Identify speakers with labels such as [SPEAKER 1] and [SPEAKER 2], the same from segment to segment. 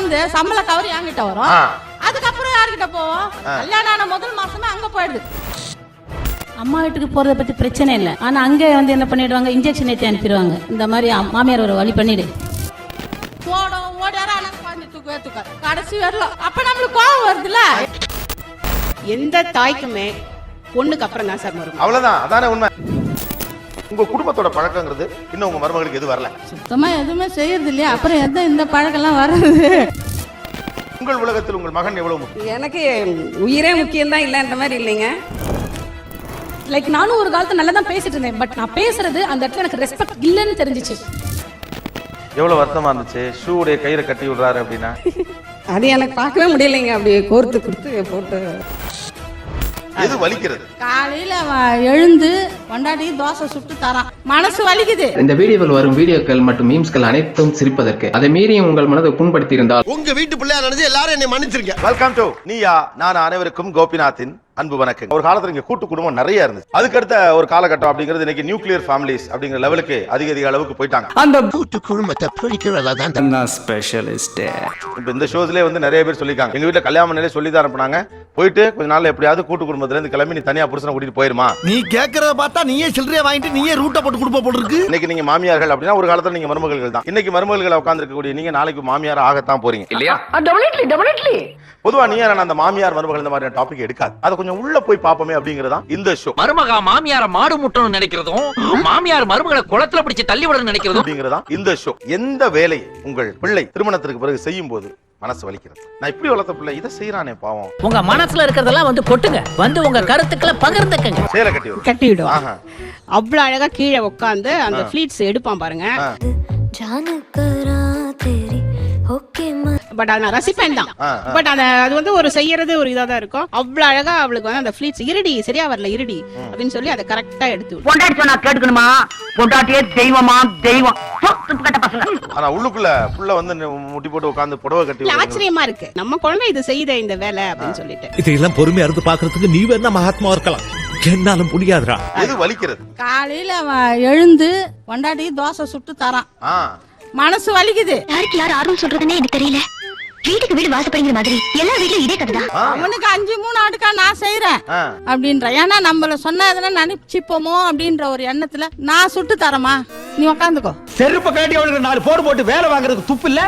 [SPEAKER 1] வந்து சம்பள கவர் என்கிட்ட வரும். அதுக்கப்புறம் யார்கிட்ட போவோம்? கல்யாணம் ஆன முதல் மாசமே அங்க போயிடுது.
[SPEAKER 2] அம்மா வீட்டுக்கு போறத பத்தி பிரச்சனை இல்லை. ஆனா அங்கே வந்து என்ன பண்ணிடுவாங்க, இன்ஜெக்ஷன் ஏற்றி அனுப்பிடுவாங்க. இந்த மாதிரி மாமியார் ஒரு வழி பண்ணிடு
[SPEAKER 1] போடும் ஓடியாரா தூக்க கடைசி வரலாம். அப்ப நம்மளுக்கு கோவம் வருதுல்ல.
[SPEAKER 3] எந்த தாய்க்குமே பொண்ணுக்கு அப்புறம் தான் சார் வரும்.
[SPEAKER 4] அவ்வளவுதான், அதானே உண்மை. உங்க குடும்பத்தோட பழக்கங்கிறது இன்னும் உங்க மருமகளுக்கு எது வரல?
[SPEAKER 1] சுத்தமா எதுவுமே செய்யறது இல்லையா? அப்புறம் எந்த இந்த பழக்கெல்லாம் வர்றது?
[SPEAKER 4] உங்கள் உலகத்தில் உங்கள் மகன் எவ்வளவு முக்கியம்?
[SPEAKER 3] எனக்கு உயிரே முக்கியம் தான் இல்லன்ற மாதிரி இல்லைங்க.
[SPEAKER 2] லைக் நானும் ஒரு காலத்துல நல்லா தான் பேசிட்டு இருந்தேன். பட் நான் பேசுறது அந்த இடத்துல எனக்கு ரெஸ்பெக்ட் இல்லைன்னு தெரிஞ்சிச்சு.
[SPEAKER 4] எவ்வளவு வருத்தமா இருந்துச்சு ஷூடைய கயிறை கட்டி விடுறாரு அப்படின்னா?
[SPEAKER 3] அது எனக்கு பார்க்கவே முடியலைங்க. அப்படியே கோர்த்து கொடுத்து போட்டு.
[SPEAKER 4] எது வலிக்கிறது?
[SPEAKER 1] காலையில எழுந்து கொண்டாடி தோசை சுட்டு தரான், மனசு வலிக்குது.
[SPEAKER 5] இந்த வீடியோவில் வரும் வீடியோக்கள் மற்றும் மீம்ஸ்கள் அனைத்தும் சிரிப்பதற்கு. அதை மீறி உங்கள் மனதை புண்படுத்தி இருந்தால்
[SPEAKER 6] உங்க வீட்டு பிள்ளையா நினைச்சு எல்லாரும் என்னை மன்னிச்சிருங்க.
[SPEAKER 4] வெல்கம் டு நீயா நான் அனைவருக்கும் கோபிநாத்தின் அன்பு வணக்கம். ஒரு காலத்துல இங்க கூட்டு குடும்பம் நிறைய இருந்துச்சு. அதுக்கடுத்த ஒரு காலகட்டம் அப்படிங்கிறது இன்னைக்கு நியூக்ளியர் ஃபேமிலிஸ் அப்படிங்கிற லெவலுக்கு அதிக அளவுக்கு போயிட்டாங்க.
[SPEAKER 6] அந்த கூட்டு குடும்பத்தை பிரிக்கிறதா தான்
[SPEAKER 7] நான் ஸ்பெஷலிஸ்ட்.
[SPEAKER 4] இப்ப இந்த ஷோஸ்லயே வந்து நிறைய பேர் சொல்லிருக்காங்க, எங்க வீட்டுல கல்யாணம் நிலையில சொல்லி தான் அனுப்புனாங்க, போயிட்டு கொஞ்ச நாள்ல எப்படியாவது கூட்டு குடும்பத்துல இருந்து கிளம்பி நீ தனியா புருஷனை கூட்டிட்டு போயிருமா.
[SPEAKER 6] நீ கேக்குறத பார்த்தா நீயே சில்லறையா வாங்கிட்டு நீயே ரூட்டை போட்டு கொடுப்ப போல இருக்கு.
[SPEAKER 4] இன்னைக்கு நீங்க மாமியார்கள் அப்படின்னா ஒரு காலத்துல நீங்க மருமகள் தான். இன்னைக்கு மருமகளை உட்கார்ந்து இருக்கக்கூடிய நீங்க நாளைக்கு மாமியார் ஆகத்தான் போறீங்க இல்லையா? பொதுவா நீ அந்த மாமியார் மருமகள் இந்த மாதிரி டாபிக் எடுக்காது. அதை கொஞ்சம் உள்ள போய் பாப்போமே அப்படிங்கறதா இந்த ஷோ.
[SPEAKER 8] மருமகா மாமியார மாடு முட்டணும் நினைக்கிறதும், மாமியார் மருமகளை குளத்துல பிடிச்சு தள்ளி விடணும் நினைக்கிறதும்
[SPEAKER 4] அப்படிங்கறதா இந்த ஷோ. எந்த வேலை உங்கள் பிள்ளை திருமணத்திற்கு பிறகு செய்யும் போது மனசு வலிக்கிறது? நான் இப்படி வளர்த்த பிள்ளை இதை செய்யறானே பாவம்.
[SPEAKER 8] உங்க மனசுல இருக்கிறதெல்லாம் வந்து கொட்டுங்க, வந்து உங்க கருத்துக்களை பகிர்ந்துக்கங்க.
[SPEAKER 4] சேலை கட்டி
[SPEAKER 3] விடுவான். அவ்வளவு அழகா கீழே உட்காந்து அந்த ஃபிளீட்ஸ் எடுப்பான் பாருங்க. பட் அதை நான் ரசிப்பேன் தான். பட் அது வந்து ஒரு செய்யறது ஒரு இதா தான் இருக்கும். அவ்வளவு அழகா அவளுக்கு வந்து அந்த ஃபிளீட்ஸ் இருடி சரியா வரல இருடி அப்படின்னு சொல்லி அதை கரெக்டா எடுத்து
[SPEAKER 8] பொண்டாட்டி சொன்னா கேட்கணுமா? பொண்டாட்டியே தெய்வமா தெய்வம்.
[SPEAKER 4] ஆனா உள்ளுக்குள்ள புள்ள வந்து முட்டி போட்டு உட்கார்ந்து புடவை கட்டி
[SPEAKER 3] ஆச்சரியமா இருக்கு. நம்ம குழந்தை இது செய்த இந்த வேலை அப்படின்னு சொல்லிட்டு
[SPEAKER 9] இதெல்லாம் பொறுமையா இருந்து பாக்குறதுக்கு நீ வேணா மகாத்மா இருக்கலாம், என்னால முடியாதுடா.
[SPEAKER 4] எது வலிக்கிறது?
[SPEAKER 1] காலையில எழுந்து கொண்டாடி தோசை சுட்டு தரான், மனசு வலிக்குது.
[SPEAKER 10] யாருக்கு யார் ஆர்வம் சொல்றதுன்னே எனக்கு தெரியல. வீட்டுக்கு வீடு வாசப்படுங்கிற மாதிரி எல்லா வீட்லயும் இதே கதை தான்.
[SPEAKER 1] அவனுக்கு 5-3 அடுக்கா நான் செய்யறேன் அப்படின்ற, ஏன்னா நம்மள சொன்னா எதனா நினைச்சுப்போமோ அப்படின்ற ஒரு எண்ணத்துல நான் சுட்டு தரமா, நீ உக்காந்துக்கோ.
[SPEAKER 7] செருப்ப காட்டி அவளுக்கு 4 போடு போட்டு வேலை வாங்குறதுக்கு துப்பு இல்ல.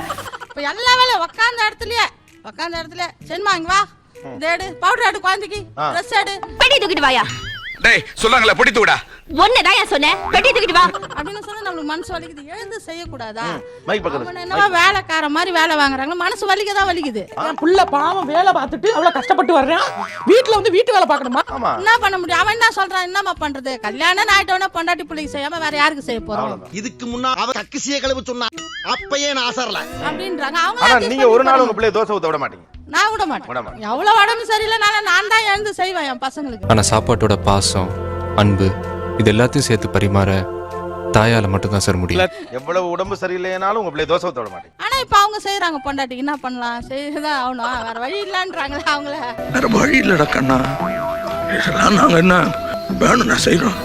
[SPEAKER 1] இப்ப எல்லா வேலை உக்காந்த இடத்துலயே சென்மா இங்க வா, தேடு பவுடர் ஆடு, குழந்தைக்கு ட்ரெஸ் ஆடு,
[SPEAKER 10] பெட்டி தூக்கிட்டு வாயா.
[SPEAKER 6] டேய் சொல்றாங்களே பொடி தூடா.
[SPEAKER 10] ஒன்னதான் ஏன் சொன்னேன், பெட்டி தூக்கிட்டு வா
[SPEAKER 1] அப்படின்னு சொன்னா நம்மளுக்கு மனசு வலிக்குது. எழுந்து செய்யக்கூடாதா?
[SPEAKER 4] மைக் பக்கத்துல
[SPEAKER 1] என்னவா வேலைக்கார மாதிரி வேலை வாங்குறாங்க, மனசு வலிக்கதான் வலிக்குது.
[SPEAKER 11] புள்ள பாவம் வேலை பார்த்துட்டு அவ்வளவு கஷ்டப்பட்டு வர்றான், வீட்டுல வந்து வீட்டு வேலை பார்க்கணுமா?
[SPEAKER 1] என்ன பண்ண முடியும்? அவன் என்ன சொல்றான், என்னமா பண்றது? கல்யாணம் ஆயிட்டவன பொண்டாட்டி பிள்ளைக்கு செய்யாம வேற யாருக்கு செய்ய போறோம்?
[SPEAKER 6] இதுக்கு முன்னா அவ கக்கிசிய கழுவு சொன்னா அப்பயே நான் ஆசறல
[SPEAKER 1] அப்படின்றாங்க
[SPEAKER 4] அவங்க. ஆனா நீங்க ஒரு நாள் உங்க பிள்ளை தோசை ஊத்த விட மாட்டீங்க.
[SPEAKER 1] நான் விட மாட்டேன். எவ்வளவு உடம்பு சரியில்லைனால நான் தான் எழுந்து செய்வேன் என் பசங்களுக்கு.
[SPEAKER 12] ஆனா சாப்பாட்டோட பாசம், அன்பு இது எல்லாத்தையும் சேர்த்து பரிமாற தாயால மட்டும் தான் சார் முடியும்.
[SPEAKER 4] எவ்வளவு உடம்பு சரியில்லைனாலும் உங்க பிள்ளை தோசை ஊத்த விட மாட்டீங்க.
[SPEAKER 1] ஆனா இப்ப அவங்க செய்யறாங்க, பொண்டாட்டிக்கு என்ன பண்ணலாம், செய்யதான் ஆகணும், வேற வழி இல்லன்றாங்களே அவங்கள.
[SPEAKER 6] வேற வழி இல்லடா கண்ணா, இதெல்லாம் நாங்க என்ன வேணும் நான் செய்யறோம்.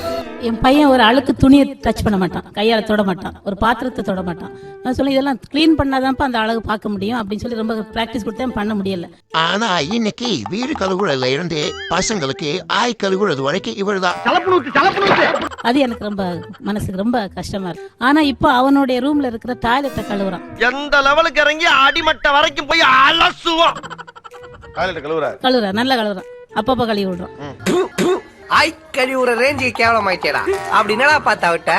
[SPEAKER 2] என் பையன் ஒரு அழுக்கு துணியை டச் பண்ண மாட்டான், கையால தொட மாட்டான், ஒரு பாத்திரத்தை தொட மாட்டான். நான் சொல்லி இதெல்லாம் கிளீன் பண்ணாதான்ப்பா அந்த அழகு பார்க்க முடியும் அப்படின்னு சொல்லி ரொம்ப பிராக்டிஸ் கொடுத்தேன், பண்ண முடியல.
[SPEAKER 6] ஆனா இன்னைக்கு வீடு கழுவுறதுல இருந்து பசங்களுக்கு ஆய் கழுவுறது வரைக்கும் இவர்தான்.
[SPEAKER 2] அது எனக்கு ரொம்ப மனசுக்கு ரொம்ப கஷ்டமா இருக்கு. ஆனா இப்போ அவனுடைய ரூம்ல இருக்கிற டாய்லெட்டை கழுவுறான்.
[SPEAKER 6] எந்த லெவலுக்கு இறங்கி அடிமட்ட வரைக்கும் போய் அலசுவான்.
[SPEAKER 4] டாய்லெட்
[SPEAKER 2] கழுவுறான், நல்லா கழுவுறான், அப்பப்ப கழுவி விடுறான்.
[SPEAKER 11] ஐ கழிவுற ரேஞ்சுக்கு கேவலமாயிட்டேடா அப்படின்னா பார்த்தா விட்ட.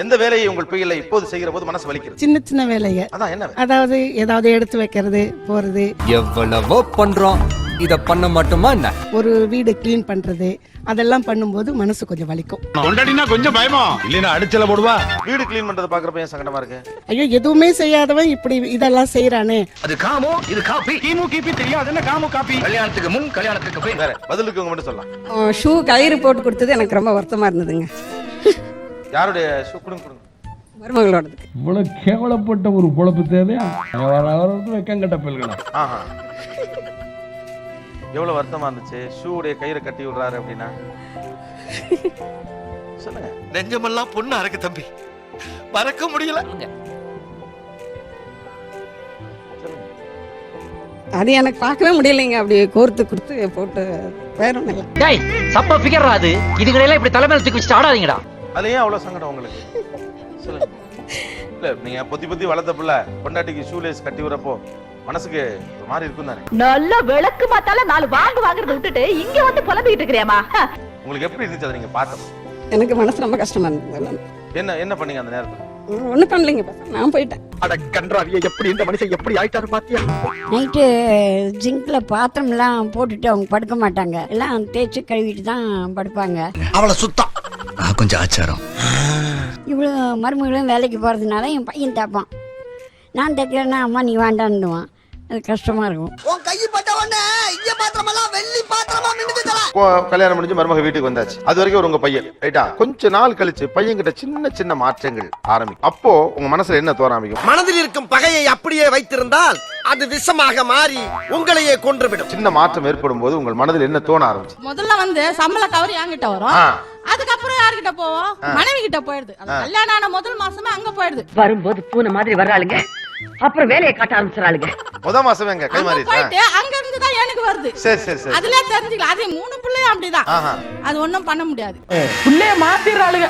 [SPEAKER 4] எந்த வேலையை உங்கள் பிள்ளை இப்போது செய்கிற போது மனசு வலிக்கிறது?
[SPEAKER 11] சின்ன சின்ன வேலைங்க.
[SPEAKER 4] அதான் என்ன?
[SPEAKER 11] அதாவது ஏதாவது எடுத்து வைக்கிறது, போறது.
[SPEAKER 7] எவ்வளவோ பண்றோம், இத பண்ண மாட்டோமா என்ன?
[SPEAKER 11] ஒரு வீடு கிளீன் பண்றது, அதெல்லாம் பண்ணும்போது மனசு கொஞ்சம் வலிக்கும்.
[SPEAKER 9] கொண்டாடினா கொஞ்சம் பயமா இல்லைன்னா அடிச்சல போடுவா.
[SPEAKER 4] வீடு கிளீன் பண்றத பாக்குறப்ப ஏன் சங்கடமா இருக்கு?
[SPEAKER 11] ஐயோ எதுவுமே செய்யாதவன் இப்படி இதெல்லாம் செய்யறானே.
[SPEAKER 6] அது காமோ இது காபி.
[SPEAKER 9] கீமு கீபி தெரியும், அது என்ன காமு காபி.
[SPEAKER 6] கல்யாணத்துக்கு முன் கல்யாணத்துக்கு போய்
[SPEAKER 4] வேற பதிலுக்கு உங்க மட்டும் சொல்லலாம்.
[SPEAKER 3] ஷூ கயிறு போட்டு கொடுத்தது எனக்கு ரொம்ப வருத்தமா இருந்ததுங்க.
[SPEAKER 4] யாருடைய ஷூ? கொடுங்க
[SPEAKER 3] மருமகளோடது.
[SPEAKER 9] இவ்வளவு கேவலப்பட்ட ஒரு பொழப்பு தேவையா? வெக்கங்கட்ட பெல்களா.
[SPEAKER 4] எவ்வளவு வருத்தமா இருந்துச்சு ஷூடைய கயிறை கட்டி விடுறாரு அப்படின்னா? சொல்லுங்க.
[SPEAKER 6] நெஞ்சமெல்லாம் பொண்ணா இருக்கு தம்பி, மறக்க முடியல.
[SPEAKER 3] அது எனக்கு பார்க்கவே முடியலைங்க. அப்படி கோர்த்து கொடுத்து போட்டு வேற ஒன்றும் இல்லை.
[SPEAKER 8] டேய் சப்ப ஃபிகர்ரா அது. இதுகளெல்லாம் இப்படி தலைமையில தூக்கி வச்சுட்டு ஆடாதீங்கடா.
[SPEAKER 4] அதுல ஏன் அவ்வளவு சங்கடம் உங்களுக்கு? சொல்லுங்க. இல்ல நீங்க பொத்தி வளர்த்த பிள்ளை பொண்டாட்டிக்கு ஷூலேஸ் கட்டி விடுறப்போ மனசுக்கு ஒரு மாதிரி இருக்கும் தானே?
[SPEAKER 10] நல்ல விளக்கு மாத்தால 4 வாங்குறத விட்டுட்டு இங்க வந்து புலம்பிக்கிட்டு இருக்கிறியாமா?
[SPEAKER 4] உங்களுக்கு எப்படி இருந்துச்சு அதை நீங்க பார்த்தப்ப?
[SPEAKER 3] எனக்கு மனசு ரொம்ப கஷ்டமா இருந்தது.
[SPEAKER 4] என்ன பண்ணீங்க அந்த நேரத்துல?
[SPEAKER 3] ஒன்றும் பண்ணலைங்க, நான் போயிட்டேன்.
[SPEAKER 11] அட கன்றாவிய எப்படி இந்த மனுஷன் எப்படி ஆயிட்டாரு பாத்தியா?
[SPEAKER 1] நைட்டு ஜிங்க்ல பாத்திரம்லாம் போட்டுட்டு அவங்க படுக்க மாட்டாங்க, எல்லாம் தேய்ச்சி கழுவிட்டு தான் படுப்பாங்க.
[SPEAKER 6] அவளை சுத்தம் கொஞ்சம் ஆச்சாரம்.
[SPEAKER 1] இவ்வளோ மருமகளும் வேலைக்கு போகிறதுனால என் பையன் தேப்பான். நான் தைக்கிறேன்னா அம்மா நீ வேண்டான்னுவான். அது கஷ்டமாக இருக்கும்.
[SPEAKER 11] உன் கை பட்ட உடனே இங்க பாத்திரமெல்லாம் வெள்ளி பாத்திரமா மின்னுது தல.
[SPEAKER 4] கல்யாணம் முடிஞ்சு மருமக வீட்டுக்கு வந்தாச்சு. அது வரைக்கும் உங்க பையன் ரைட்டா. கொஞ்ச நாள் கழிச்சு பையன் கிட்ட சின்ன மாற்றங்கள் ஆரம்பிக்கும். அப்போ உங்க மனசுல என்ன தோற ஆரம்பிக்கும்?
[SPEAKER 11] மனதில் இருக்கும் பகையை அப்படியே வைத்திருந்தால் அது விஷமாக மாறி உங்களையே கொன்றுவிடும்.
[SPEAKER 4] சின்ன மாற்றம் ஏற்படும் போது உங்கள் மனதில் என்ன தோண ஆரம்பிச்சு?
[SPEAKER 1] முதல்ல வந்து சம்பள கவர் என்கிட்ட வரும். அதுக்கப்புறம் யார்கிட்ட போவோம்? மனைவி கிட்ட போயிடுது. கல்யாணம் ஆன முதல் மாசமே அங்க போயிடுது.
[SPEAKER 10] வரும்போது பூனை மாதிரி வர்றாளுங்க, அப்புறம் வேலையை காட்ட ஆரம்பிச்சாளுங்க.
[SPEAKER 4] முதல் மாசமே எங்க கை மாறி
[SPEAKER 1] அங்க இருந்து தான் எனக்கு வருது.
[SPEAKER 4] சரி
[SPEAKER 1] அதுல தெரிஞ்சுக்கலாம். அது 3 பிள்ளையும் அப்படிதான். அது ஒண்ணும் பண்ண முடியாது.
[SPEAKER 3] பிள்ளைய மாத்திடுறாளுங்க.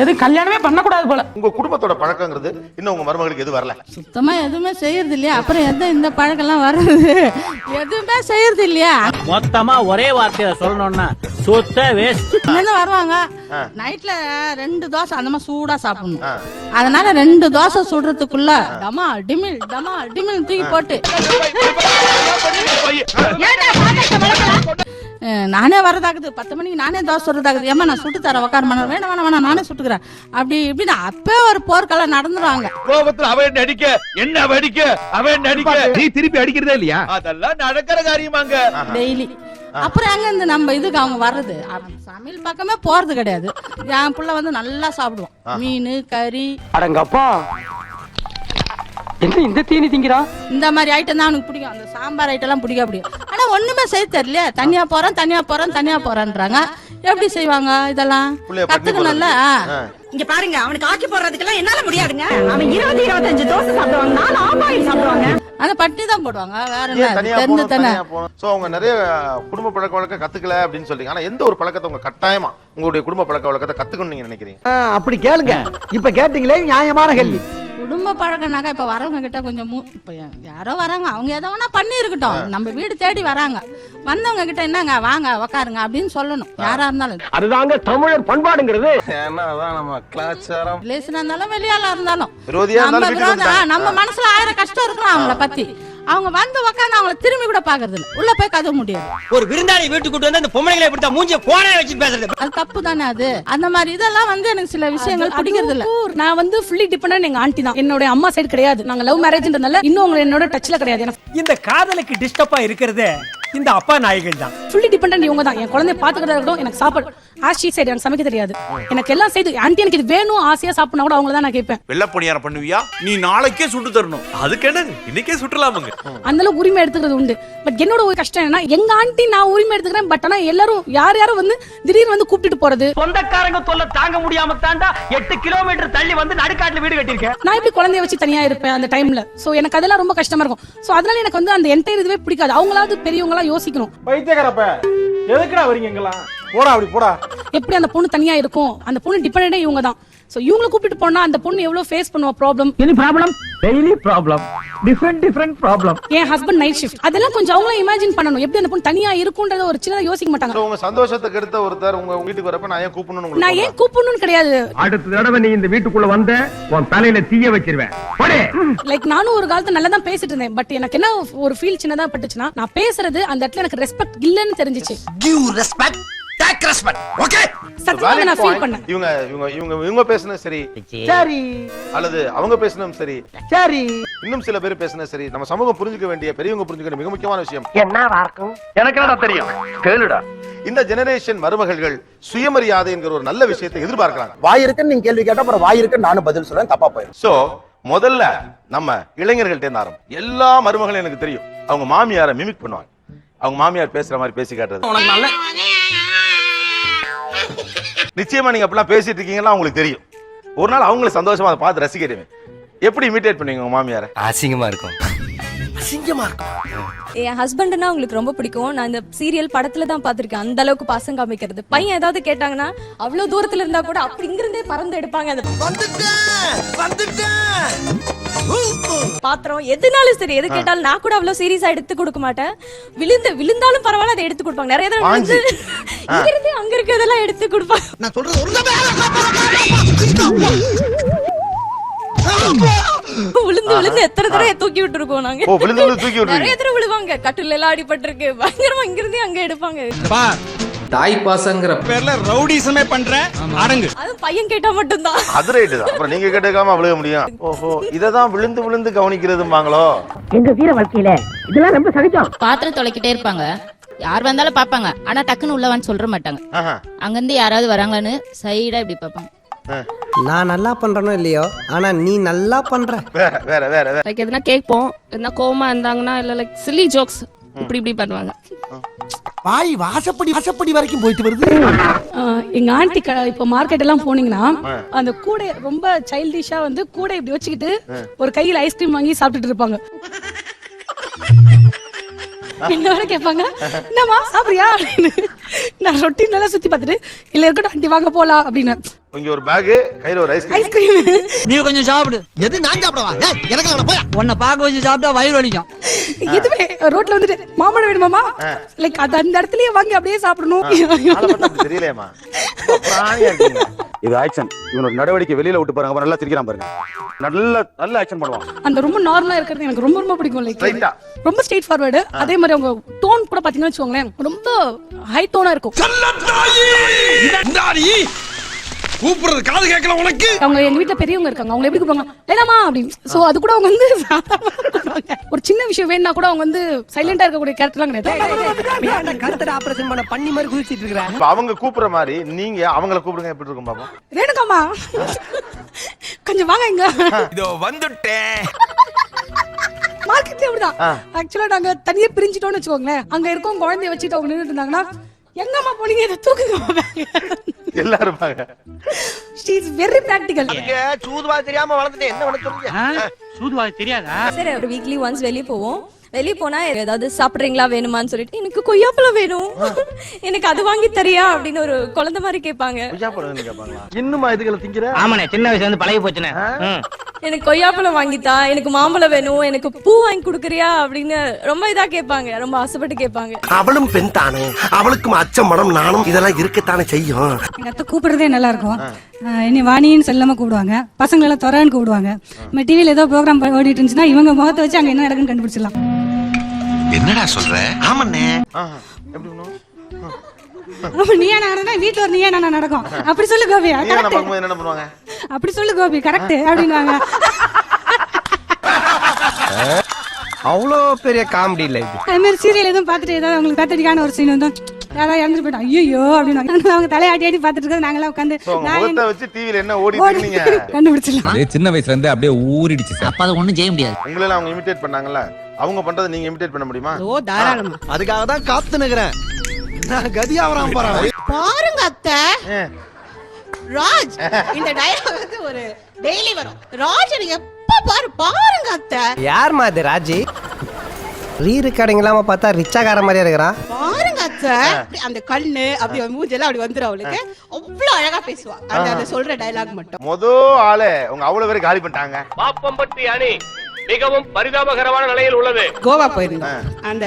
[SPEAKER 3] எது கல்யாணமே பண்ணக்கூடாது போல.
[SPEAKER 4] உங்க குடும்பத்தோட பழக்கங்கிறது இன்னும் உங்க மருமகளுக்கு எது வரல?
[SPEAKER 1] சுத்தமா எதுவுமே செய்யறது இல்லையா? அப்புறம் இந்த பழக்கம் எல்லாம் வருது? எதுவுமே செய்யறது இல்லையா?
[SPEAKER 8] மொத்தமா ஒரே வார்த்தையில சொல்லணும்னா சுத்த வேஸ்ட்.
[SPEAKER 1] வருவாங்க நைட்ல 2 தோசை அந்த மாதிரி சூடா சாப்பிடணும். அதனால 2 தோசை சுடுறதுக்குள்ள டமா டிமில் தூக்கி போட்டு நானே வரதாக்குது. 10 மணிக்கு நானே தோசை சுடுறதாக்குது. ஏமா நான் சுட்டு தரேன், உட்கார வேணாம் வேணாம் நானே சுட்டுக்கிறேன். அப்படி இப்படின்னு அப்பே ஒரு போர்க்கெல்லாம் நடந்துருவாங்க.
[SPEAKER 8] கோபத்துல அவன் அடிக்க என்ன அடிக்க அவன் அடிக்க நீ திருப்பி அடிக்கிறதே இல்லையா? அதெல்லாம் நடக்கிற காரியமாங்க
[SPEAKER 1] டெய்லி. அப்புறம் எங்க இருந்து நம்ம இதுக்கு அவங்க வர்றது? சமையல் பக்கமே போறது கிடையாது. என் புள்ள வந்து நல்லா சாப்பிடுவோம். மீன் கறி.
[SPEAKER 8] அடங்கப்பா என்ன இந்த தீனி திங்கிறா?
[SPEAKER 1] இந்த மாதிரி ஐட்டம் தான் அவனுக்கு பிடிக்கும். அந்த சாம்பார் ஐட்டம் எல்லாம் பிடிக்கும். ஆனா ஒண்ணுமே செய்ய தெரியல. தனியா போறேன்றாங்க. எப்படி செய்வாங்க இதெல்லாம்? கத்துக்கணும்ல.
[SPEAKER 10] இங்க பாருங்க, அவனுக்கு ஆக்கி போடுறதுக்கெல்லாம் என்னால முடியாதுங்க. அவன் 20-25 தோசை சாப்பிடுவாங்க, 4 ஆமாயில் சாப்பிடுவாங்க.
[SPEAKER 1] ஆனா பட்டி தான் போடுவாங்க. வேற
[SPEAKER 4] சோ அவங்க நிறைய குடும்ப பழக்க வழக்கம் கத்துக்கல அப்படின்னு சொல்றீங்க. ஆனா எந்த ஒரு பழக்கத்தை உங்க கட்டாயமா உங்களுடைய குடும்ப பழக்க வழக்கத்தை கத்துக்கணும்னு நீங்க நினைக்கிறீங்க?
[SPEAKER 11] அப்படி கேளுங்க. இப்ப கேட்டீங்களே நியாயமான கேள்வி.
[SPEAKER 1] குடும்ப பழக்கம்னாக்கா இப்ப வரவங்க கிட்ட கொஞ்சம் இப்ப யாரோ வராங்க, அவங்க எதை வேணா பண்ணி இருக்கட்டும். நம்ம வீடு தேடி வராங்க, வந்தவங்க கிட்ட என்னங்க வாங்க உக்காருங்க அப்படின்னு சொல்லணும். யாரா இருந்தாலும்
[SPEAKER 11] அதுதாங்க தமிழர் பண்பாடுங்கிறது.
[SPEAKER 4] நம்ம கலாச்சாரம்.
[SPEAKER 1] ரிலேஷனா இருந்தாலும் வெளியாளா இருந்தாலும் நம்ம மனசுல 1000 கஷ்டம் இருக்கலாம் அவங்கள பத்தி. அவங்க வந்து உக்காந்து அவங்கள திரும்பி கூட பாக்குறது இல்ல. உள்ள போய் கதவு முடியாது.
[SPEAKER 8] ஒரு விருந்தாளி வீட்டுக்கு கூட்டு வந்து அந்த பொம்பளைகளை எப்படி தான் மூஞ்சிய கோணே வச்சு பேசுறது?
[SPEAKER 1] அது தப்பு தானே அது. அந்த மாதிரி இதெல்லாம் வந்து எனக்கு சில விஷயங்கள் பிடிக்கிறது இல்ல.
[SPEAKER 2] நான் வந்து ஃபுல்லி டிபெண்டன்ட் எங்க ஆண்டி தான். என்னோட அம்மா சைடு கிடையாது. நாங்க லவ் மேரேஜ்ன்றதால இன்னும் அவங்க என்னோட டச்ல கிடையாது.
[SPEAKER 8] இந்த காதலுக்கு டிஸ்டர்பா இருக்கிறதே இந்த அப்பா நாய்கள் தான்.
[SPEAKER 2] ஃபுல்லி டிபெண்டன்ட் இவங்க தான். என் குழந்தைய பாத்துக்கிறதா இருக்கட்டும், எனக்கு சாப்பாடு ஆஷி சைடு எனக்கு சமைக்க தெரியாது. எனக்கு எல்லாம் செய்து ஆண்டி எனக்கு இது வேணும் ஆசையா சாப்பிடணும் கூட அவங்கள தான் நான் கேட்பேன்.
[SPEAKER 8] வெள்ளப்பணியாரம் பண்ணுவியா? நீ நாளைக்கே சுட்டு தரணும். அதுக்கு என்ன இன்னைக்கே சுட்டலாமுங்க.
[SPEAKER 2] அந்த அளவுக்கு உரிமை எடுத்துக்கிறது உண்டு. பட் என்னோட ஒரு கஷ்டம் என்ன, எங்க ஆண்டி நான் உரிமை எடுத்துக்கிறேன். பட் ஆனா எல்லாரும் யாரும் வந்து திடீர்னு வந்து கூப்பிட்டு போறது.
[SPEAKER 8] சொந்தக்காரங்க தொல்லை தாங்க முடியாம தாண்டா 8 கிலோமீட்டர் தள்ளி வந்து நடுக்காட்டுல வீடு கட்டியிருக்கேன்.
[SPEAKER 2] நான் இப்படி குழந்தைய வச்சு தனியா இருப்பேன் அந்த டைம்ல. சோ எனக்கு அதெல்லாம் ரொம்ப கஷ்டமா இருக்கும். சோ அதனால எனக்கு வந்து அந்த என்டையர் இதுவே பிடிக்காது. அவங்களாவது பெரியவங்களா யோசிக்கணும்.
[SPEAKER 11] பைத்தியக்காரப்ப எதுக்குடா வரீங்களா? போடா அப்படி போடா.
[SPEAKER 2] எப்படி அந்த பொண்ணு தனியா இருக்கும்? அந்த பொண்ணு டிபெண்டன்டே இவங்க தான். சோ இவங்கள கூப்பிட்டு போனா அந்த பொண்ணு எவ்வளவு ஃபேஸ் பண்ணுவா problem.
[SPEAKER 8] Any problem? Daily problem, different problem.
[SPEAKER 2] என் ஹஸ்பண்ட் நைட் ஷிஃப்ட். அதெல்லாம் கொஞ்சம் அவங்கள இமேஜின் பண்ணணும். எப்படி அந்த பொண்ணு தனியா இருக்கும்ன்றத ஒரு சின்னதா யோசிக்க மாட்டாங்க.
[SPEAKER 4] உங்க சந்தோஷத்துக்கு எடுத்த ஒருத்தர் உங்க வீட்டுக்கு வரப்ப நான் ஏன் கூப்பிடணும்?
[SPEAKER 2] நான் ஏன் கூப்பிடணும்னு கிடையாது.
[SPEAKER 11] அடுத்த தடவை நீ இந்த வீட்டுக்குள்ள வந்த உன் தலையில தீய வச்சிருவேன்.
[SPEAKER 2] லைக் நானும் ஒரு காலத்துல நல்லா தான் பேசிட்டு இருந்தேன். பட் எனக்கு என்ன ஒரு ஃபீல் சின்னதா பட்டுச்சுன்னா, நான் பேசுறது அந்த இடத்துல எனக்கு ரெஸ்பெக்ட் இல்லன்னு தெரிஞ்சிச்சு.
[SPEAKER 11] Give respect, take respect. Okay,
[SPEAKER 2] சத்தியமா நான் ஃபீல் பண்ணேன்.
[SPEAKER 4] இவங்க பேசுனது சரி அல்லது அவங்க பேசுனதும் சரி, இன்னும் சில பேர் பேசுனது சரி. நம்ம சமூகம் புரிஞ்சுக்க வேண்டிய, பெரியவங்க புரிஞ்சுக்க மிக முக்கியமான விஷயம்
[SPEAKER 11] என்னவா இருக்கும்? எனக்கு என்னடா தெரியும், கேளுடா.
[SPEAKER 4] இந்த ஜெனரேஷன் மருமகள்கள் சுயமரியாதை என்கிற ஒரு நல்ல விஷயத்தை எதிர்பார்க்கறாங்க.
[SPEAKER 11] வாய் இருக்குன்னு நீங்க கேள்வி கேட்டா அப்புறம் வாய் இருக்குன்னு நானும் பதில் சொல்றேன், தப்பா போயிடும்.
[SPEAKER 4] சோ முதல்ல நம்ம இளைஞர்கள்ட்ட இருந்து ஆரம்பம். எல்லா மருமகளும் எனக்கு தெரியும், அவங்க மாமியாரை மிமிக் பண்ணுவாங்க. அவங்க மாமியார் பேசுற மாதிரி பேசி காட்டுறது. நிச்சயமா நீங்க அப்படிலாம் பேசிட்டு இருக்கீங்கன்னா உங்களுக்கு தெரியும். ஒரு நாள் அவங்களை சந்தோஷமா அதை பார்த்து ரசிக்கிறேன். எப்படி இமிட்டேட் பண்ணுவீங்க உங்க மாமியாரை?
[SPEAKER 7] அசிங்கமா இருக்கும்.
[SPEAKER 11] அசிங்கமா இருக்கும்.
[SPEAKER 10] என் ஹஸ்பண்ட்னா உங்களுக்கு ரொம்ப பிடிக்கும். நான் இந்த சீரியல் படத்துல தான் பாத்திருக்கேன் அந்த அளவுக்கு பாசம் காமிக்கிறது. பையன் ஏதாவது கேட்டாங்கன்னா அவ்வளவு தூரத்துல இருந்தா கூட அப்படி இங்கிருந்தே பறந்து எடுப்பாங்க. அந்த பாத்திரம் எதுனாலும் சரி, எது கேட்டாலும் நான் கூட அவ்வளவு சீரியஸா எடுத்து கொடுக்க மாட்டேன். விழுந்தாலும் பரவாயில்ல அதை எடுத்து கொடுப்பாங்க. நிறைய தடவை வந்து இங்க இருந்து அங்க இருக்கிறதெல்லாம் எடுத்து கொடுப்பாங்க.
[SPEAKER 11] நான் சொல்றது
[SPEAKER 10] விழுந்து எத்தனை தடவை தூக்கி விட்டுருக்கோம் நாங்க. நிறைய தடவை விழுவாங்க. கட்டில எல்லாம் அடிபட்டிருக்கு. பயங்கரமா இங்கிருந்து அங்க எடுப்பாங்க.
[SPEAKER 5] தாய் பாசங்கிற
[SPEAKER 8] பேர்ல ரவுடிசமே பண்ற அடங்கு.
[SPEAKER 10] அது பையன் கேட்டா மட்டும்தான்.
[SPEAKER 4] அது ரைட்டு தான். அப்புறம் நீங்க கேட்டுக்காம விழுக முடியும். ஓஹோ, இததான் விழுந்து விழுந்து கவனிக்கிறதுமாங்களோ.
[SPEAKER 10] எங்க வீர வாழ்க்கையில இதெல்லாம் ரொம்ப சகஜம்.
[SPEAKER 1] பாத்திரம் தொலைக்கிட்டே இருப்பாங்க. யார் வந்தாலும் பாப்பாங்க. ஆனா டக்குன்னு உள்ளவான்னு சொல்ற மாட்டாங்க. அங்கிருந்து யாராவது வராங்களான்னு சைடா இப்படி பாப்பாங்க.
[SPEAKER 11] நான் நல்லா பண்றனோ இல்லையோ, ஆனா நீ நல்லா பண்ற.
[SPEAKER 4] வேற வேற வேற
[SPEAKER 3] லைக் எதுனா கேட்போம், எதுனா கோவமா இருந்தாங்கன்னா இல்ல லைக் சில்லி ஜோக்ஸ் இப்படி பண்ணுவாங்க.
[SPEAKER 11] வாய் வாசப்படி வரைக்கும் போயிட்டு வருது.
[SPEAKER 2] எங்க ஆண்டி இப்ப மார்க்கெட் எல்லாம் போனீங்கன்னா அந்த கூடை ரொம்ப சைல்டிஷா வந்து கூடை இப்படி வச்சுக்கிட்டு ஒரு கையில ஐஸ்கிரீம் வாங்கி சாப்பிட்டுட்டு இருப்பாங்க. என்னோட கேட்பாங்க, என்னம்மா சாப்பிடுறியா அப்படின்னு. நான் ரொட்டீன் நல்லா சுத்தி பார்த்துட்டு இல்ல இருக்கட்டும் ஆண்டி வாங்க போலாம் அப்படின்னு.
[SPEAKER 4] இங்க ஒரு பேக், கையில ஒரு
[SPEAKER 2] ஐஸ்கிரீம்.
[SPEAKER 11] நீ கொஞ்சம் சாப்பிடு. எது நான் சாப்பிடவா? எனக்கு அவன போய்
[SPEAKER 8] உன்னை பாக்க வச்சு சாப்பிட்டா வயிறு வலிக்கும்.
[SPEAKER 2] இதுவே ரோட்ல வந்துட்டு மாம்பழம் வேணுமாமா, லைக் அது அந்த இடத்துலயே வாங்கி அப்படியே சாப்பிடணும்.
[SPEAKER 4] தெரியலையேமா. இது ஆக்ஷன். இவனோட நடவடிக்கை வெளியில விட்டு பாருங்க, நல்லா சிரிக்கிறான் பாருங்க. நல்ல ஆக்ஷன் பண்ணுவான்.
[SPEAKER 2] அந்த ரொம்ப நார்மலா இருக்கிறது எனக்கு ரொம்ப ரொம்ப பிடிக்கும். லைக் ரொம்ப ஸ்ட்ரெயிட் ஃபார்வர்டு. அதே மாதிரி அவங்க டோன் கூட பாத்தீங்கன்னா வச்சுக்கோங்களேன், ரொம்ப ஹை டோனா இருக்கும்.
[SPEAKER 8] கூப்பிடுறது காது கேட்கல உனக்கு.
[SPEAKER 2] அவங்க எங்க வீட்டுல பெரியவங்க இருக்காங்க, அவங்க எப்படி கூப்பிடுவாங்க வேணாமா அப்படின்னு. சோ அது கூட அவங்க வந்து ஒரு சின்ன விஷயம் வேணா கூட அவங்க வந்து சைலண்டா இருக்கக்கூடிய கேரக்டர்லாம் கிடையாது.
[SPEAKER 11] கழுத்துல ஆபரேஷன் பண்ண பண்ணி மாதிரி குதிச்சிட்டு இருக்கறேன்.
[SPEAKER 4] அவங்க கூப்பிடுற மாதிரி நீங்க அவங்கள கூப்பிடுங்க, எப்படி இருக்கும் பாப்போம்.
[SPEAKER 2] ரேணுகாமா கொஞ்சம் வாங்க இங்க.
[SPEAKER 8] இதோ வந்துட்டேன்.
[SPEAKER 2] மார்க்கெட்ல அப்படிதான். ஆக்சுவலா நாங்க தனியா பிரிஞ்சிட்டோம்னு வச்சுக்கோங்களேன், அங்க இருக்கோம் குழந்தைய வச்சுட்டு அவங்க நின்னுட்டு இருந்தாங்கன்னா எங்கம்மா போனீங்க இதை தூக்குங்க
[SPEAKER 4] எல்லாரும்
[SPEAKER 2] she is very practical.
[SPEAKER 11] சூதுவா தெரியாம வளர்ந்துட்டு என்ன பண்ண சொல்றீங்க?
[SPEAKER 8] சூதுவா தெரியாதா?
[SPEAKER 10] சரி, ஒரு வீக்லி ஒன்ஸ் வெளிய போவோம். வெளிய போனா ஏதாவது சாப்பிடுறீங்களா வேணுமான்னு சொல்லிட்டு எனக்கு கொய்யாப்பழம் வேணும், எனக்கு அது வாங்கி தரியா அப்படின்னு ஒரு குழந்தை மாதிரி கேட்பாங்க.
[SPEAKER 11] இன்னுமா இதுகளை திங்கிற?
[SPEAKER 8] ஆமாண்ணே, சின்ன வயசுல இருந்து பழகி போச்சுனே.
[SPEAKER 10] எனக்கு கொய்யாப்பழம் வாங்கித்தா, எனக்கு மாம்பழம் வேணும், எனக்கு பூ வாங்கி கொடுக்கறியா அப்படின்னு ரொம்ப இதா கேட்பாங்க. ரொம்ப ஆசைப்பட்டு கேட்பாங்க.
[SPEAKER 11] அவளும் பெண் தானே, அவளுக்கும் அச்சம் மனம் நானும் இதெல்லாம் இருக்கத்தானே செய்யும்.
[SPEAKER 2] எங்க அத்தை கூப்பிடுறதே நல்லா இருக்கும். இனி வாணின்னு செல்லாம கூப்பிடுவாங்க, பசங்களை எல்லாம் தொறான்னு கூப்பிடுவாங்க. நம்ம டிவில ஏதோ ப்ரோக்ராம் ஓடிட்டு இருந்துச்சுன்னா இவங்க முகத்தை வச்சு அங்க என்ன நடக்குன்னு கண்டுபிடிச்சிடலாம்.
[SPEAKER 6] என்னடா சொல்ற?
[SPEAKER 11] ஆமாண்ணே.
[SPEAKER 2] நீயா நடந்தா வீட்டுல ஒரு நீயா நான் நடக்கும் அப்படி சொல்லு கோபி.
[SPEAKER 4] என்ன பண்ணுவாங்க?
[SPEAKER 2] அப்படி சொல்லு கோபி, கரெக்ட் அப்படின்வாங்க.
[SPEAKER 11] அவ்வளோ பெரிய காமெடி இல்ல இது.
[SPEAKER 2] அது மாதிரி சீரியல் எதுவும் பார்த்துட்டு ஏதாவது அவங்களுக்கு கத்தடிக்கான ஒரு சீன் வந்து யாராவது இறந்துட்டு போயிட்டோம் ஐயோ அப்படின்னு அவங்க தலையாட்டி ஆட்டி பார்த்துட்டு இருக்கிறது நாங்களாம் உட்காந்து
[SPEAKER 9] கண்டுபிடிச்சிடலாம்.
[SPEAKER 8] சின்ன வயசுல இருந்து அப்படியே ஊறிடுச்சு.
[SPEAKER 11] அப்ப அதை ஒண்ணும் செய்ய முடியாது.
[SPEAKER 4] உங்களெல்லாம் அவங்க இமிடேட் பண்ணாங்கல்ல, அவங்க பண்றதை நீங்க இமிடேட் பண்ண முடியுமா?
[SPEAKER 3] ஓ தாராளமா.
[SPEAKER 11] அதுக்காக தான் காத்து நிக்கிறேன். நான் கதியாவறான் பாரு.
[SPEAKER 3] பாருங்க அத்தை, ராஜ் இந்த டயலாக் வந்து ஒரு டெய்லி வரும். ராஜ் எப்ப பாருங்க அத்தை.
[SPEAKER 11] யார் மாதிரி ராஜி? ரீ ரெக்கார்டிங் இல்லாம பார்த்தா ரிச்சாகார மாதிரியா இருக்கிறான்.
[SPEAKER 3] பாருங்க அத்தை, அந்த கண்ணு அப்படி மூஞ்செல்லாம் அப்படி வந்துரும் அவளுக்கு. அவ்வளவு அழகா பேசுவா. அந்த சொல்ற டயலாக் மட்டும்.
[SPEAKER 4] ஆளே உங்க அவ்வளவு பேர் காலி பண்ணிட்டாங்க. பாப்பம்பட்டி அணி மிகவும் பரிதாபகரமான நிலையில் உள்ளது.
[SPEAKER 3] கோவா போயிருந்தோம். அந்த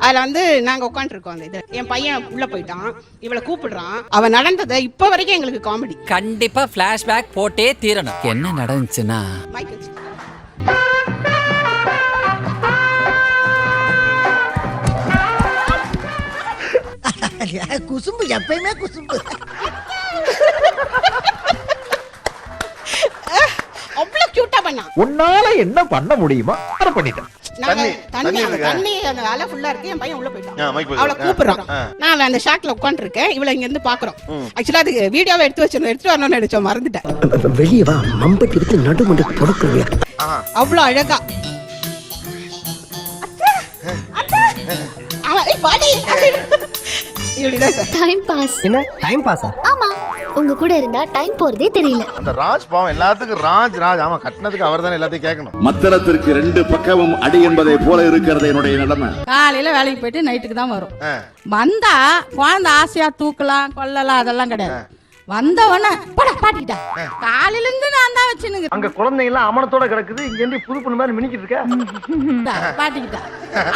[SPEAKER 3] அதுல வந்து நாங்க உட்காந்து இருக்கோம். அந்த இது என் பையன் உள்ள போயிட்டான், இவளை கூப்பிடுறான். அவன் நடந்ததை இப்ப வரைக்கும் எங்களுக்கு காமெடி.
[SPEAKER 7] கண்டிப்பா பிளாஷ்பேக் போட்டே தீரணும். என்ன நடந்துச்சுன்னா
[SPEAKER 3] மைக் வச்சு
[SPEAKER 11] குசும்பு எப்பயுமே குசும்பு.
[SPEAKER 3] அவ்வளவு கியூட்டா பண்ணா.
[SPEAKER 8] உன்னால என்ன பண்ண முடியுமா அதை பண்ணிட்டேன்.
[SPEAKER 3] தண்ணி அந்த அலை ஃபுல்லா இருக்கு. என் பையன் உள்ள போயிட்டான், அவளை கூப்பிடுறான். நான் அந்த ஷாட்ல உட்கார்ந்து இருக்கேன், இவளை இங்க இருந்து பாக்குறோம். ஆக்சுவலா அது வீடியோவை எடுத்து வரணும்னு நினைச்சோம், மறந்துட்டேன்.
[SPEAKER 11] வெளியே வா, மம்பட்டி எடுத்து நடுமண்டு பொறுக்குறியா?
[SPEAKER 3] அவ்வளவு அழகா
[SPEAKER 10] டைம் பாஸ்.
[SPEAKER 11] என்ன டைம் பாஸா?
[SPEAKER 10] ஆமா,
[SPEAKER 13] உங்க கூட இருந்தா டைம் போறதே தெரியல.
[SPEAKER 4] அந்த ராஜ் பாவம் எல்லாத்துக்கும் ராஜ் ஆமா கட்டினதுக்கு அவர் தானே எல்லாத்தையும் கேட்கணும்.
[SPEAKER 9] மத்தளத்திற்கு 2 பக்கமும் அடி என்பதை போல இருக்கிறது என்னுடைய நிலைமை.
[SPEAKER 1] காலையில வேலைக்கு போயிட்டு நைட்டுக்கு தான் வரும். வந்தா குழந்தை ஆசையா தூக்கலாம் கொல்லலாம் அதெல்லாம் கிடையாது. வந்தவன பட பாட்டிட்டா காலையில இருந்து நான் தான் வச்சுனுங்க.
[SPEAKER 11] அங்க குழந்தைங்க எல்லாம் அமனத்தோட கிடக்குது, இங்க இருந்து புது பொண்ணு மாதிரி மினிக்கிட்டு இருக்க
[SPEAKER 1] பாட்டிக்கிட்டா.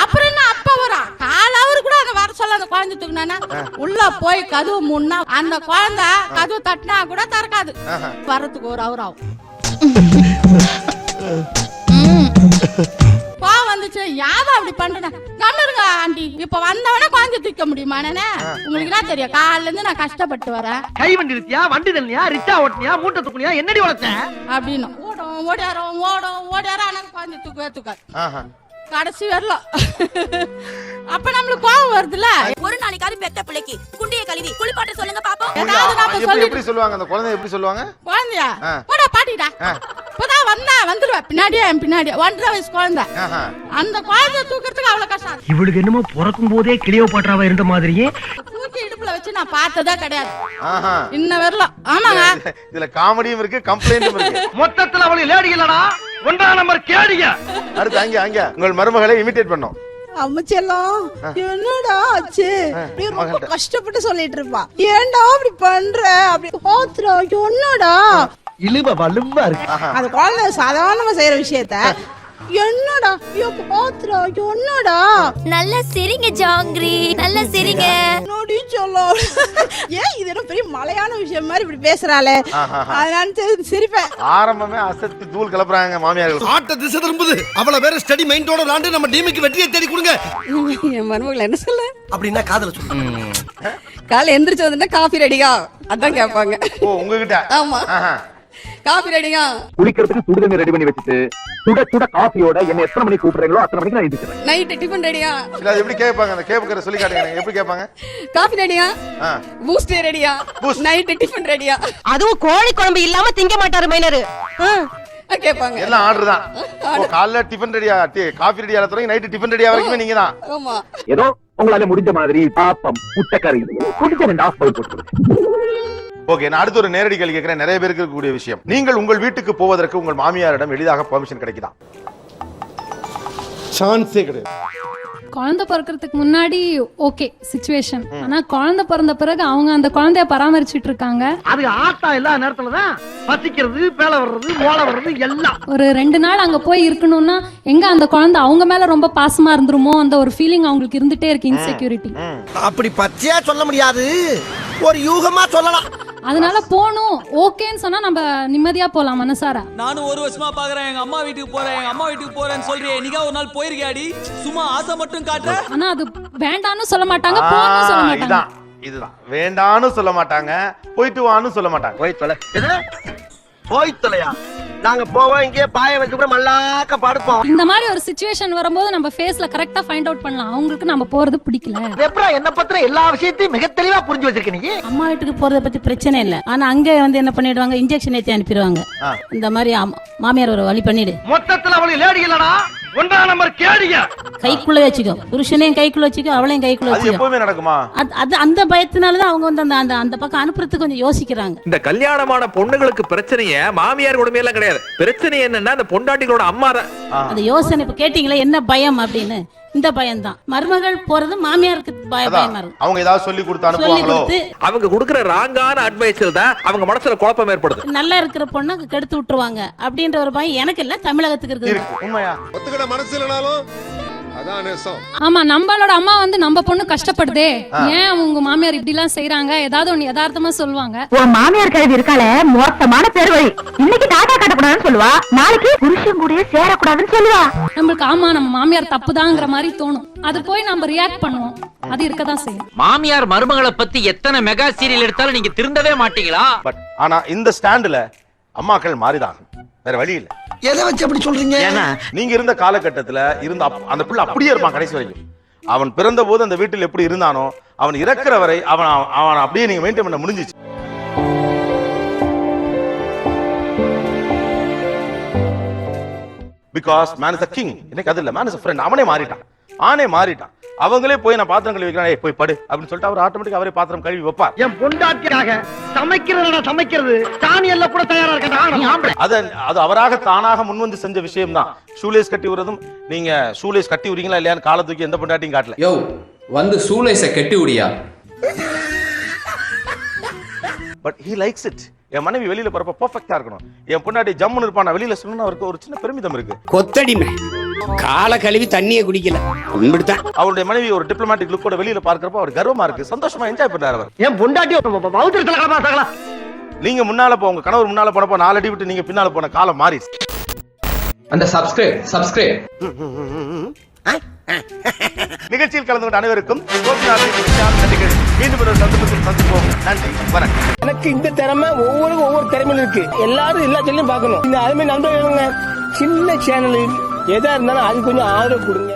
[SPEAKER 1] அப்புறம் என்ன அப்பா வரும் கால அவரு கூட அந்த வர சொல்ல அந்த குழந்தை தூக்குனா உள்ள போய் கதவு மூடனா அந்த குழந்தை கதவு தட்டினா கூட திறக்காது. வரத்துக்கு ஒரு அவர் ஆகும். பா வந்துச்சு யாரும் அப்படி பண்றேன் கண்ணுருங்க ஆண்டி. இப்ப வந்தவன குழந்தை தூக்க முடியுமா? உங்களுக்கு என்ன தெரியும்? காலையில இருந்து நான் கஷ்டப்பட்டு வரேன்.
[SPEAKER 11] கை வண்டி இருக்கியா, வண்டி தண்ணியா, ரிச்சா ஓட்டினியா, மூட்டை தூக்குனியா, என்னடி வளர்த்த
[SPEAKER 1] அப்படின்னு ஓடியாரோ ஆனா குழந்தை தூக்காது கடைசி வரலாம். அப்ப நம்மளுக்கு கோவம் வருதுல.
[SPEAKER 13] ஒரு நாளைக்காவது பெத்த பிள்ளைக்கு குண்டிய கழுவி குளிப்பாட்ட சொல்லுங்க பாப்போம்.
[SPEAKER 1] ஏதாவது நாம சொல்லி
[SPEAKER 4] எப்படி சொல்லுவாங்க அந்த குழந்தை எப்படி சொல்லுவாங்க?
[SPEAKER 1] குழந்தையா போடா பாட்டிடா. இப்பதான் வந்துருவா பின்னாடியே பின்னாடி 1.5 வயசு குழந்தை. அந்த குழந்தை தூக்கிறதுக்கு அவ்வளவு கஷ்டம்.
[SPEAKER 11] இவளுக்கு என்னமோ பிறக்கும் போதே கிளியோபாட்ராவா இருந்த மாதிரியே
[SPEAKER 1] தூக்கி இடுப்புல வச்சு நான் பார்த்ததே கிடையாது இன்ன வரலாம். ஆமாங்க,
[SPEAKER 4] இதுல காமெடியும் இருக்கு கம்ப்ளைண்டும் இருக்கு.
[SPEAKER 11] மொத்தத்துல அவளை லேடி இல்லடா, 1ஆம் நம்பர் கேடிங்க.
[SPEAKER 4] அடுத்து அங்க உங்கள் மருமகளை இமிட்டேட் பண்ணோம்.
[SPEAKER 3] அம்மச்செல்லாம் என்னடா ஆச்சு? ரொம்ப கஷ்டப்பட்டு சொல்லிட்டு இருப்பா. ஏன்டா அப்படி பண்ற? அப்படி பாத்துறா என்னடா
[SPEAKER 11] இழுவ வலுவா இருக்கு.
[SPEAKER 3] அது குழந்தை சாதாரணமா செய்யற விஷயத்த என்னடா பாத்துறா என்னடா.
[SPEAKER 13] நல்ல சிரிங்க ஜாங்கிரி, நல்ல சிரிங்க.
[SPEAKER 3] நோடி சொல்லும். ஏன் இது என்ன பெரிய மலையான விஷயம் மாதிரி இப்படி பேசுறாளே அதனால சிரிப்பேன்.
[SPEAKER 4] ஆரம்பமே அசத்து தூள் கிளப்புறாங்க மாமியார்கள்.
[SPEAKER 8] ஆட்ட திசை திரும்புது. அவள வேற ஸ்டடி மைண்டோட விளையாண்டு நம்ம டீமுக்கு வெற்றியை தேடி கொடுங்க.
[SPEAKER 3] என் மருமகள் என்ன சொல்ல
[SPEAKER 11] அப்படின்னா காதல சொல்லு.
[SPEAKER 3] காலை எந்திரிச்சு வந்துட்டா காஃபி ரெடியா அதான் கேட்பாங்க.
[SPEAKER 4] ஓ உங்ககிட்ட?
[SPEAKER 3] ஆமா காஃபி ரெடியா.
[SPEAKER 8] குடிக்கிறதுக்கு சுடுதண்ணி ரெடி பண்ணி வச்சிட்டு சுட சுட காஃபியோட என்ன எத்தனை மணிக்கு கூப்பிடுறீங்களோ அத்தனை மணிக்கு நான் எந்திரிக்கிறேன்.
[SPEAKER 3] நைட் டிஃபன் ரெடியா.
[SPEAKER 4] இல்ல அது எப்படி கேட்பாங்க? அந்த கேப்கற சொல்லி காட்டுங்க. எப்படி கேட்பாங்க?
[SPEAKER 3] காஃபி ரெடியா, பூஸ்ட் ரெடியா, நைட் டிஃபன் ரெடியா. அதுவும் கோழி குழம்பு இல்லாம திங்க மாட்டாரு மைனரு கேட்பாங்க.
[SPEAKER 4] எல்லாம் ஆர்டர் தான். காலைல டிஃபன் ரெடியா, காஃபி ரெடியா தொடங்கி நைட் டிஃபன் ரெடியா வரைக்கும் நீங்க தான்.
[SPEAKER 3] ஆமா
[SPEAKER 8] ஏதோ உங்களால முடிஞ்ச மாதிரி பாப்பம் முட்டைக்கறி குடிச்ச 2 ஆஃப் பாயில் போட்டு.
[SPEAKER 4] ஓகே, நான் அடுத்து ஒரு நேரடி கேள்வி கேட்கிறேன். நிறைய பேருக்கு இருக்கக்கூடிய விஷயம், நீங்கள் உங்கள் வீட்டுக்கு போவதற்கு உங்கள் மாமியாரிடம் எளிதாக பெர்மிஷன் கிடைக்குதா? சான்ஸே கிடையாது.
[SPEAKER 10] குழந்தை பிறக்கிறதுக்கு முன்னாடி ஓகே சிச்சுவேஷன். ஆனா குழந்தை பிறந்த பிறகு அவங்க அந்த குழந்தைய பராமரிச்சுட்டு இருக்காங்க.
[SPEAKER 11] அது ஆட்டா எல்லா நேரத்துலதான் பசிக்கிறது, பேல வர்றது, மோள வர்றது எல்லாம்.
[SPEAKER 10] ஒரு 2 நாள் அங்க போய் இருக்கணும்னா எங்க அந்த குழந்தை அவங்க மேல ரொம்ப பாசமா இருந்துருமோ அந்த ஒரு ஃபீலிங் அவங்களுக்கு இருந்துட்டே இருக்கு. இன்செக்யூரிட்டி
[SPEAKER 11] அப்படி பச்சையா சொல்ல முடியாது, ஒரு யூகமா சொல்லலாம்.
[SPEAKER 10] அதனால போணும் ஓகேன்னு சொன்னா நம்ம நிம்மதியா போலாம் மனசார.
[SPEAKER 7] நானும் 1 வருஷமா பாக்குறேன் எங்க அம்மா வீட்டுக்கு போறேன்னு சொல்றியே, நீங்க ஒரு நாள் போயிருக்கியாடி? சும்மா ஆசை மட்டும் காட்டுற.
[SPEAKER 10] ஆனா அது வேண்டான்னு சொல்ல மாட்டாங்க, போன்னு சொல்ல மாட்டாங்க.
[SPEAKER 4] இதுதான் வேண்டான்னு சொல்ல மாட்டாங்க, போயிட்டு வான்னு சொல்ல மாட்டாங்க.
[SPEAKER 11] போய் தொலையா நாங்க போவோம், இங்கே பாய வச்சு கூட மல்லாக்க படுப்போம்.
[SPEAKER 10] இந்த மாதிரி ஒரு சிச்சுவேஷன் வரும்போது நம்ம ஃபேஸ்ல கரெக்ட்டா ஃபைண்ட் அவுட் பண்ணலாம் அவங்களுக்கு நம்ம போறது பிடிக்கல.
[SPEAKER 11] எப்பரா என்ன பத்திர எல்லா விஷயத்தையும் மிக தெளிவா புரிஞ்சு வச்சிருக்க நீ.
[SPEAKER 2] அம்மா வீட்டுக்கு போறத பத்தி பிரச்சனை இல்ல. ஆனா அங்க என்ன பண்ணிடுவாங்க, இன்ஜெக்ஷன் ஏத்தி அனுப்பிடுவாங்க. இந்த மாதிரி மாமியார் ஒரு வழி பண்ணிடு.
[SPEAKER 11] மொத்தத்துல அவளை லேடி இல்லடா, 1ஆம் நம்பர் கேடிங்க.
[SPEAKER 2] கைக்குள்ள வச்சுக்கோ, புருஷனையும் கைக்குள்ள வச்சுக்கோ, அவளையும் கைக்குள்ள வச்சுக்கோ.
[SPEAKER 4] எப்பவுமே நடக்குமா?
[SPEAKER 2] அது அந்த பயத்தினாலதான் அவங்க அந்த அந்த பக்கம் அனுப்புறதுக்கு கொஞ்சம் யோசிக்கிறாங்க.
[SPEAKER 8] இந்த கல்யாணமான பொண்ணுங்களுக்கு பிரச்சனையே மாமியார் கொடுமையில கிடையாது. பிரச்சனை என்னன்னா அந்த பொண்டாட்டிகளோட அம்மா தான்.
[SPEAKER 2] அந்த யோசனை இப்ப கேட்டீங்களா என்ன பயம் அப்படின்னு, இந்த பயம் தான். மருமகள் போறது மாமியாருக்கு பயமா இருக்கும்.
[SPEAKER 4] அவங்க ஏதாவது சொல்லி கொடுத்து அனுப்புவாங்களோ?
[SPEAKER 8] அவங்க கொடுக்கிற ராங்கான அட்வைஸ்ல தான் அவங்க மனசுல குழப்பம் ஏற்படுது.
[SPEAKER 2] நல்லா இருக்கிற பொண்ணு கெடுத்து விட்டுருவாங்க அப்படின்ற ஒரு பயம் எனக்கு இல்ல, தமிழகத்துக்கு இருக்கு.
[SPEAKER 4] உண்மையா?
[SPEAKER 8] ஒத்துக்கிட மனசு இல்லனாலும் அதான் நேசம்.
[SPEAKER 10] ஆமா, நம்மளோட அம்மா நம்ம பொண்ணு கஷ்டப்படுதே, ஏன் அவங்க மாமியார் இப்படி எல்லாம் செய்யறாங்க, ஏதாவது ஒண்ணு யதார்த்தமா சொல்லுவாங்க.
[SPEAKER 13] உன் மாமியார் கழுவி இருக்காளே மோசமான பெருவழி, இன்னைக்கு டாடா காட்டக்கூடாதுன்னு சொல்லுவா, நாளைக்கு புருஷன் கூட சேரக்கூடாதுன்னு சொல்லுவா.
[SPEAKER 10] நம்மளுக்கு ஆமா நம்ம மாமியார் தப்புதாங்கிற மாதிரி தோணும். அது போய் நம்ம ரியாக்ட் பண்ணுவோம், அது இருக்கதான் செய்யும்.
[SPEAKER 11] மாமியார் மருமகளை பத்தி எத்தனை மெகா சீரியல் எடுத்தாலும் நீங்க திருந்தவே மாட்டீங்களா?
[SPEAKER 4] பட் ஆனா இந்த ஸ்டாண்ட்ல அம்மாக்கள் மாறிதான், வேற வழி இல்ல.
[SPEAKER 11] எதை வச்சு அப்படி சொல்றீங்க?
[SPEAKER 4] நீங்க இருந்த காலகட்டத்துல இருந்த அந்த பிள்ளை அப்படியே இருப்பான் கடைசி வரைக்கும். அவன் பிறந்த போது அந்த வீட்டில் எப்படி இருந்தானோ அவன் இறக்குற வரை அவன் அப்படியே நீங்க மெயின்டைன் பண்ண முடிஞ்சிச்சு. Because man is a king. இன்னைக்கு அது இல்ல, மேன் இஸ் a friend. அவனே மாறிட்டான். அவங்களே போய் நான் பாத்திரம் கழுவி வைக்கிறேன், போய் படு அப்படின்னு சொல்லிட்டு அவர் ஆட்டோமேட்டிக் அவரே பாத்திரம் கழுவி வைப்பார்.
[SPEAKER 11] என் பொண்டாட்டியாக சமைக்கிறது சாணி எல்லாம் கூட தயாரா இருக்கேன்.
[SPEAKER 4] அது அவராக தானாக முன்வந்து செஞ்ச விஷயம் தான். ஷூலேஸ் கட்டி விடுறதும், நீங்க ஷூலேஸ் கட்டி விடுறீங்களா இல்லையான்னு காலை தூக்கி எந்த பொண்டாட்டியும் காட்டல.
[SPEAKER 5] யோ வந்து ஷூலேஸை கட்டி விடியா.
[SPEAKER 4] But he likes it. என் மனைவி வெளியில போறப்ப பெர்ஃபெக்ட்டா இருக்கணும். என் பொண்டாட்டி ஜம்முன்னு இருப்பான், வெளியில சொன்னா அவருக்கு ஒரு சின்ன பெருமிதம் இருக்கு.
[SPEAKER 11] கொத்தடிமை கால கழுவி தண்ணியை குடிக்கல உண்மைதான்.
[SPEAKER 4] அவருடைய மனைவி ஒரு டிப்ளமேட்டிக் லுக்கோட வெளியில பார்க்கறப்ப அவர் கர்வமா இருக்கு, சந்தோஷமா என்ஜாய் பண்றாரு அவர்.
[SPEAKER 11] என் பொண்டாட்டி பௌத்திரத்துல
[SPEAKER 4] நீங்க முன்னால போ, உங்க கணவர் முன்னால போனப்போ 4 அடி விட்டு நீங்க பின்னால போன காலம் மாறி.
[SPEAKER 5] அந்த சப்ஸ்கிரைப்
[SPEAKER 4] நிகழ்ச்சியில் கலந்து கொண்ட அனைவருக்கும் நன்றிகள். மீண்டும் ஒரு சந்தர்ப்பத்தில் சந்திப்போம். நன்றி, வணக்கம்.
[SPEAKER 11] எனக்கு இந்த திறமை ஒவ்வொரு திறமையும் இருக்கு. எல்லாரும் எல்லா சேனலையும் பார்க்கணும். இந்த அதுமே நண்பர்கள் சின்ன சேனல் எதா இருந்தாலும் அது கொஞ்சம் ஆதரவு கொடுங்க.